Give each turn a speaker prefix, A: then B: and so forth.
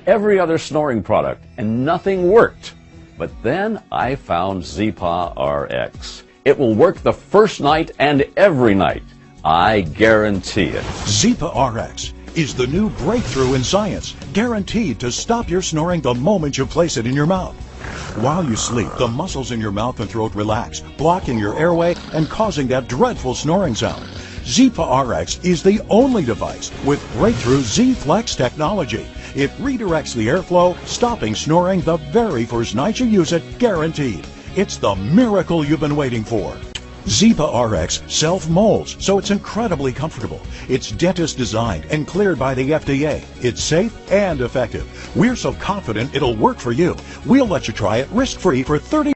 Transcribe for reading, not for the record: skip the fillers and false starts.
A: every other snoring product, and nothing worked. But then I found Zipa RX. It will work the first night and every night. I guarantee it.
B: Zipa RX is the new breakthrough in science, guaranteed to stop your snoring the moment you place it in your mouth. While you sleep, the muscles in your mouth and throat relax, blocking your airway and causing that dreadful snoring sound. Zipa RX is the only device with breakthrough Z-Flex technology. It redirects the airflow, stopping snoring the very first night you use it, guaranteed. It's the miracle you've been waiting for. Zipa RX self-molds, so it's incredibly comfortable. It's dentist designed and cleared by the FDA. It's safe and effective. We're so confident it'll work for you. We'll let you try it risk-free for 30